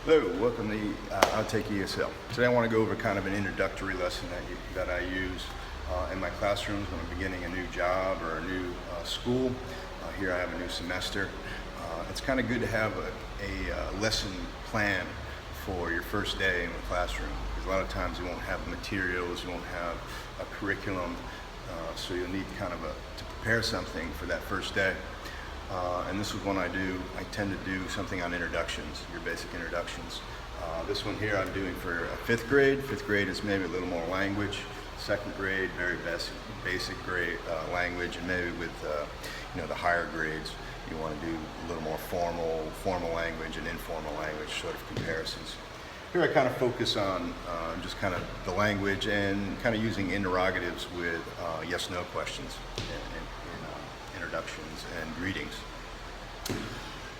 Hello, welcome to OUTTAKE ESL. Today I want to go over kind of an introductory lesson that I use in my classrooms when I'm beginning a new job or a new school. Here I have a new semester. It's kind of good to have a lesson plan for your first day in the classroom, because a lot of times you won't have materials, you won't have a curriculum, so you'll need kind of to prepare something for that first day. And this is one I do. I tend to do something on introductions, your basic introductions. This one here I'm doing for fifth grade. Fifth grade is maybe a little more language. Second grade, very basic grade language, and maybe with the higher grades, you want to do a little more formal language and informal language sort of comparisons. Here I kind of focus on just kind of the language and kind of using interrogatives with yes/no questions in introductions and greetings.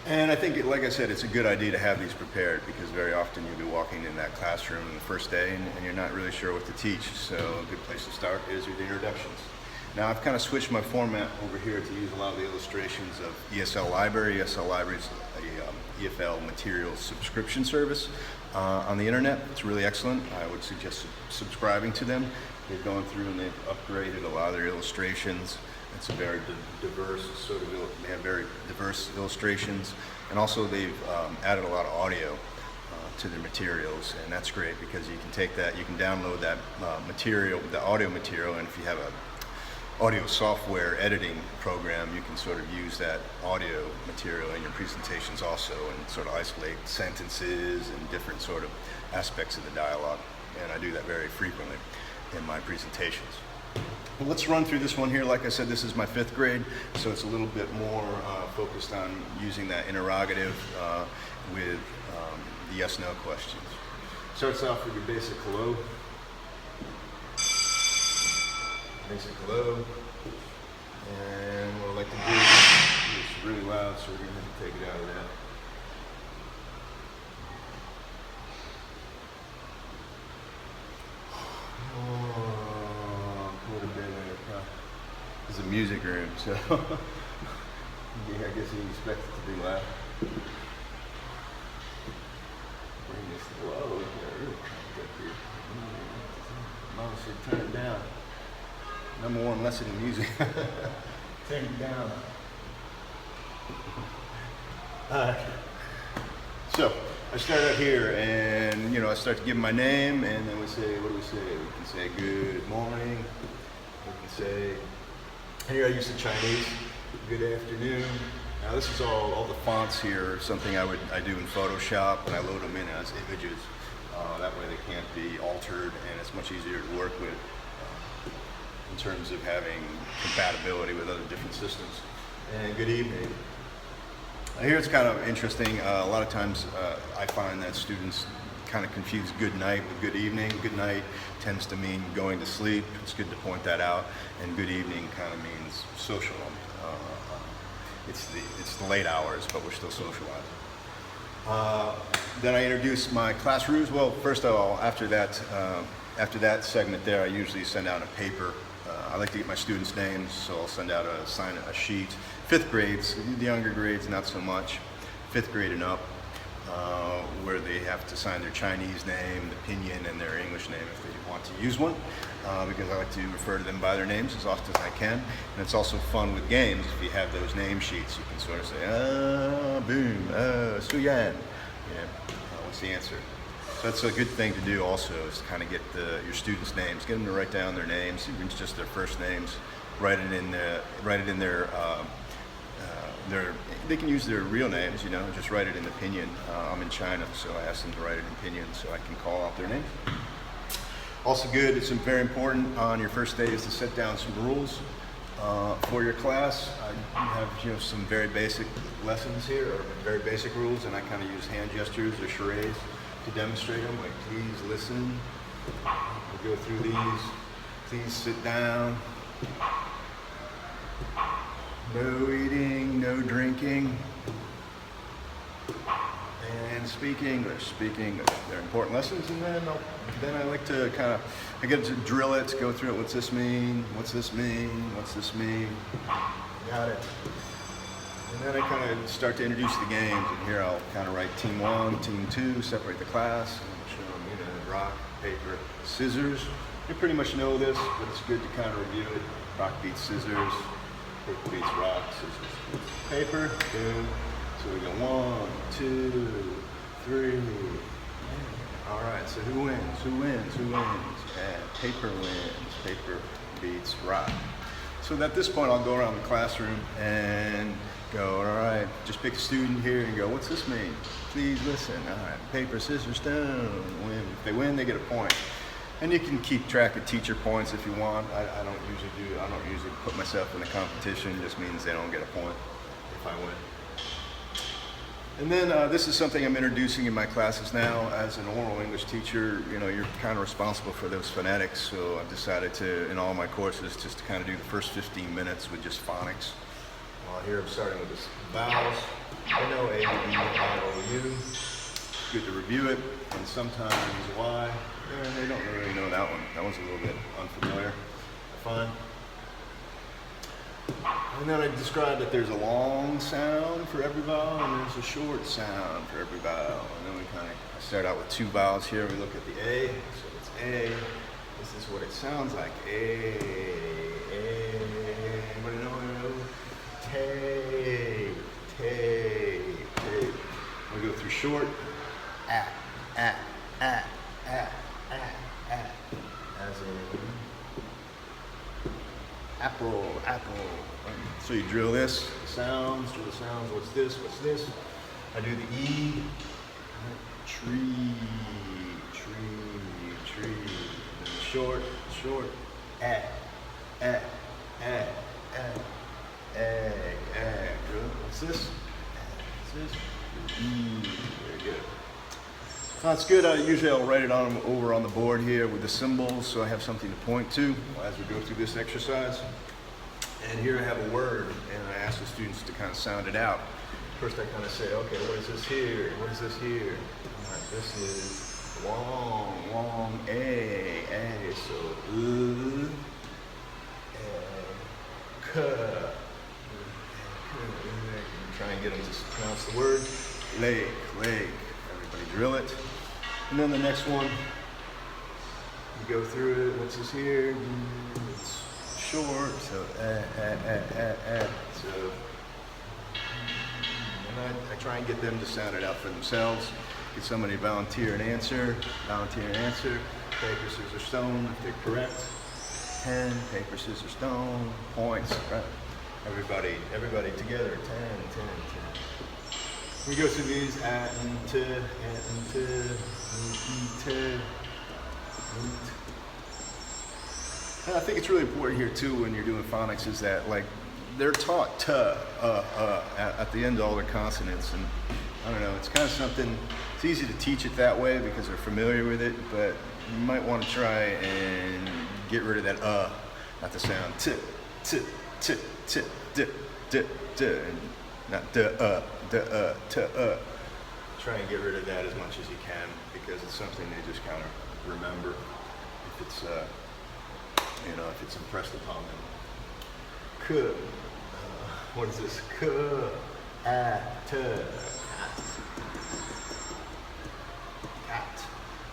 And I think, like I said, it's a good idea to have these prepared, because very often you'll be walking in that classroom on the first day and you're not really sure what to teach. So a good place to start is with introductions. Now I've kind of switched my format over here to use a lot of the illustrations of ESL Library. ESL Library is a EFL materials subscription service on the internet. It's really excellent. I would suggest subscribing to them. They've gone through and they've upgraded a lot of their illustrations. It's a very diverse sort of, they have very diverse illustrations, and also they've added a lot of audio to their materials, and that's great because you can take that, you can download that material, the audio material, and if you have a audio software editing program, you can sort of use that audio material in your presentations also, and sort of isolate sentences and different sort of aspects of the dialogue, and I do that very frequently in my presentations. Well, let's run through this one here. Like I said, this is my fifth grade, so it's a little bit more focused on using that interrogative with the yes/no questions. Starts off with your basic hello. Basic hello. And what I like to do, it's really loud, so we're going to have to take it out of that. It's a music room, so yeah, I guess you expect it to be loud. Bring this low. Yeah, really cranked up here. Mama said turn it down. Number one lesson in music. Turn it down. Alright. So I start out here, and I start to give my name, and then we say, what do we say? We can say good morning. We can say, here I use the Chinese, good afternoon. Now this is all the fonts here are something I do in Photoshop, and I load them in as images. That way they can't be altered, and it's much easier to work with in terms of having compatibility with other different systems. And good evening. Here it's kind of interesting. A lot of times I find that students kind of confuse good night with good evening. Good night tends to mean going to sleep. It's good to point that out. And good evening kind of means social. It's the late hours, but we're still socializing. Then I introduce my class rules. Well, first of all, after that segment there, I usually send out a paper. I like to get my students' names, so I'll send out a sheet. Fifth grades, the younger grades, not so much. Fifth grade and up, where they have to sign their Chinese name, the pinyin, and their English name if they want to use one, because I like to refer to them by their names as often as I can. And it's also fun with games. If you have those name sheets, you can sort of say, boom, Su Yan. What's the answer? So that's a good thing to do also, is to kind of get your students' names, get them to write down their names, even just their first names, write it in their they can use their real names, just write it in the pinyin. I'm in China, so I asked them to write it in pinyin so I can call out their name. Also good, it's very important on your first day is to set down some rules for your class. I have some very basic lessons here, or very basic rules, and I kind of use hand gestures or charades to demonstrate them, like please listen. We'll go through these. Please sit down. No eating, no drinking, and speak English. Speak English. They're important lessons, and then I like to I get to drill it, go through it. What's this mean? What's this mean? What's this mean? Got it. And then I kind of start to introduce the games, and here I'll kind of write team 1, team 2, separate the class, and show them, you know, rock, paper, scissors. You pretty much know this, but it's good to kind of review it. Rock beats scissors, paper beats rock, scissors beats paper, boom. So we go 1, 2, 3. All right, so who wins? Who wins? Who wins? And paper wins. Paper beats rock. So at this point, I'll go around the classroom and go, all right, just pick a student here and go, what's this mean? Please listen. All right, paper, scissors, stone. Win. If they win, they get a point. And you can keep track of teacher points if you want. I don't usually put myself in the competition. It just means they don't get a point if I win. And then this is something I'm introducing in my classes now. As an oral English teacher, you know, you're kind of responsible for those phonetics. So I've decided to, in all my courses, just to kind of do the first 15 minutes with just phonics. Here I'm starting with this vowels. I know A, E, I, O, U. Good to review it. And sometimes Y. They don't really know that one. That one's a little bit unfamiliar. Fine. And then I described that there's a long sound for every vowel and there's a short sound for every vowel. And then I start out with 2 vowels here. We look at the A. So it's A. This is what it sounds like. A. Anybody know? Tay. We go through short. As in apple. So you drill this, drill the sounds, what's this? I do the E, tree. And the short, egg. What's this? Very good. That's good. Usually I'll write it over on the board here with the symbols so I have something to point to as we go through this exercise. And here I have a word, and I ask the students to kind of sound it out. First I kind of say, okay, what is this here? What is this here? All right, this is long, A. So, k. Try and get them to pronounce the word. Lake. Everybody drill it. And then the next one, you go through it. What's this here? It's short. So, So, and I try and get them to sound it out for themselves. Get somebody to volunteer an answer. Paper, scissors, stone, if they're correct. 10, paper, scissors, stone, points. Right. Everybody together. 10. We go through these at and to, and I think it's really important here too when you're doing phonics is that like they're taught at the end of all their consonants, and I don't know, it's kind of something. It's easy to teach it that way because they're familiar with it, but you might want to try and get rid of that not the sound t, and not t. Try and get rid of that as much as you can because it's something they just kind of remember if it's if it's impressed upon them. What is this?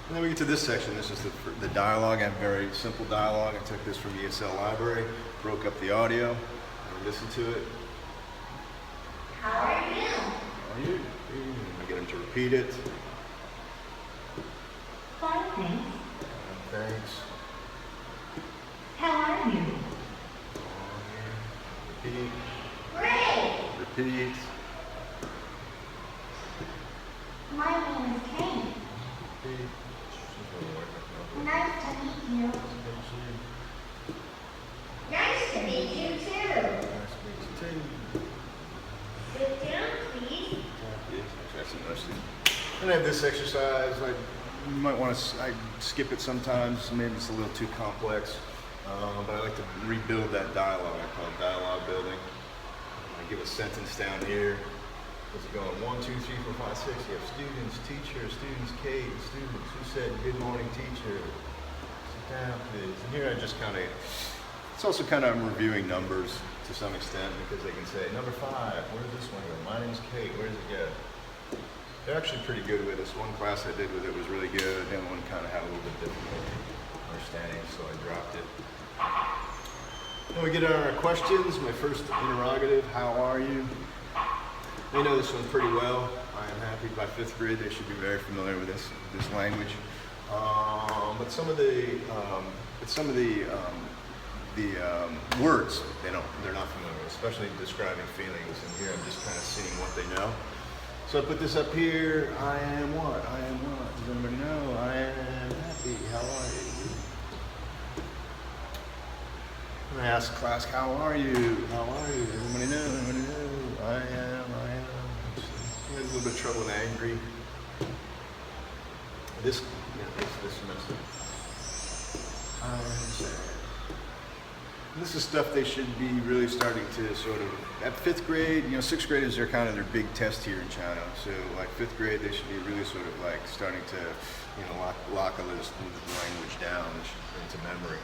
And then we get to this section. This is the dialogue. I have very simple dialogue. I took this from ESL library, broke up the audio, and listened to it. How are you? How are you? I get them to repeat it. Fine, thanks. Thanks. How are you? Repeat. Great. Repeat. My name is Kane. Repeat. Nice to meet you. Nice to meet you too. Sit down, please. And I have this exercise. You might want to skip it sometimes. Maybe it's a little too complex. But I like to rebuild that dialogue. I call it dialogue building. I give a sentence down here. What's it going? 1, 2, 3, 4, 5, 6. You have students, teacher, students, Kate, students. Who said good morning, teacher? Sit down, please. And here I just kind of It's also kind of reviewing numbers to some extent because they can say, number 5, where's this one go? My name's Kate, where does it go? They're actually pretty good with this. One class I did with it was really good. The other one kind of had a little bit difficult understanding, so I dropped it. Then we get on our questions. My first interrogative, how are you? They know this one pretty well. I am happy. By 5th grade, they should be very familiar with this language. But some of the words they're not familiar with, especially describing feelings. And here I'm just kind of seeing what they know. So I put this up here. I am what? I am what? Does anybody know? I am happy. How are you? And I ask class, how are you? How are you? Everybody know? Everybody know? I am. I had a little bit of trouble and angry. This semester. I am sad. This is stuff they should be really starting to sort of, at 5th grade, 6th grade is their kind of their big test here in China. So like 5th grade, they should be really sort of like starting to, lock a little language down into memory.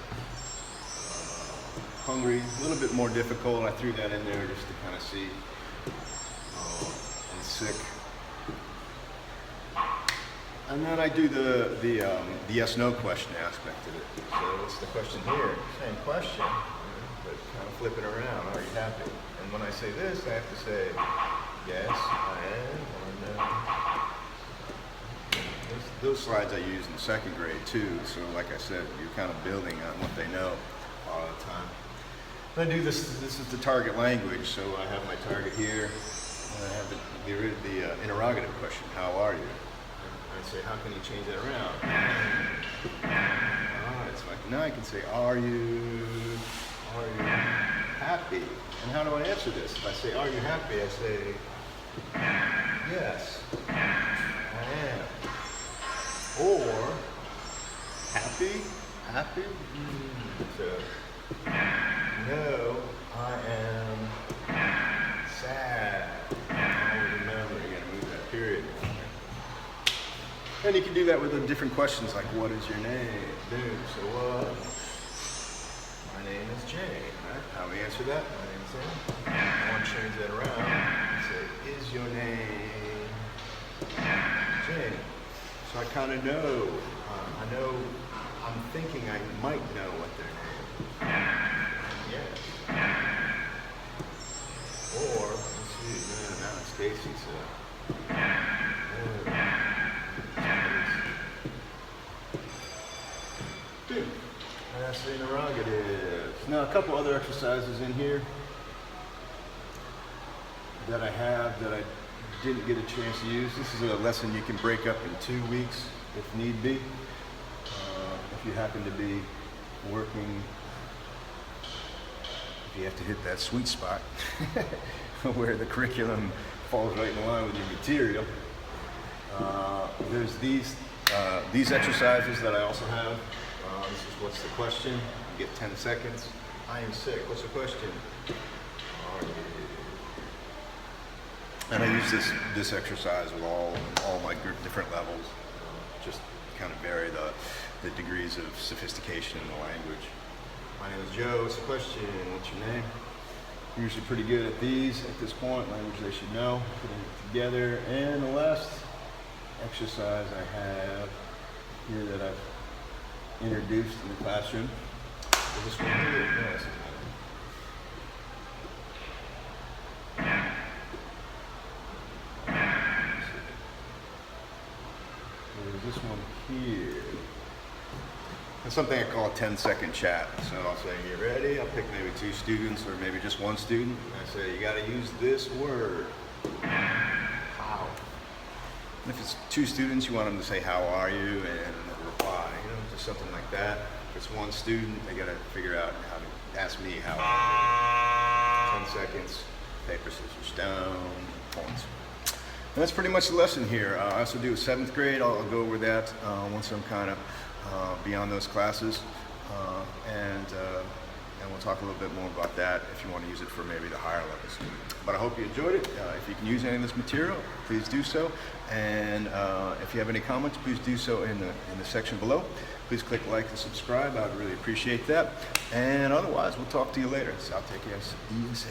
Hungry, a little bit more difficult. I threw that in there just to kind of see. And sick. And then I do the yes/no question aspect of it. So what's the question here? Same question, but kind of flip it around. Are you happy? And when I say this, I have to say yes, I am, or no. Those slides I use in 2nd grade too. So like I said, you're kind of building on what they know all the time. I do this. This is the target language. So I have my target here. And I have the interrogative question. How are you? I say, how can you change that around? Alright, so now I can say, are you happy? And how do I answer this? If I say, are you happy? I say, yes, I am. Or, happy? Happy? So, no, I am sad. Always remember, you gotta move that period. And you can do that with different questions like, what is your name? Dude, so what? My name is Jane, right? How do we answer that? My name is Jane. I want to change that around and say, is your name Jane? So I kind of know, I'm thinking I might know what their name is. Yes. Or, let's see, now it's Stacy, so. That's the interrogative. Now, a couple other exercises in here that I have that I didn't get a chance to use. This is a lesson you can break up in 2 weeks if need be. If you happen to be working, if you have to hit that sweet spot where the curriculum falls right in line with your material. There's these exercises that I also have. This is what's the question. You get 10 seconds. I am sick. What's the question? Are you? And I use this exercise with all my different levels. Just kind of vary the degrees of sophistication in the language. My name is Joe. What's the question? What's your name? I'm usually pretty good at these at this point. Language they should know. Putting it together. And the last exercise I have here that I've introduced in the classroom. Is this one here? No, this is there's this one here. It's something I call a 10-second chat. So I'll say, you ready? I'll pick maybe 2 students or maybe just 1 student. And I say, you got to use this word. How? And if it's 2 students, you want them to say, how are you? And reply, just something like that. If it's 1 student, they got to figure out how to ask me how I do. 10 seconds, paper, scissors, stone, points. And that's pretty much the lesson here. I also do a 7th grade. I'll go over that once I'm kind of beyond those classes. and we'll talk a little bit more about that if you want to use it for maybe the higher levels. But I hope you enjoyed it. If you can use any of this material, please do so. And if you have any comments, please do so in the section below. Please click like and subscribe. I would really appreciate that. And otherwise, we'll talk to you later. It's OUTTAKE ESL.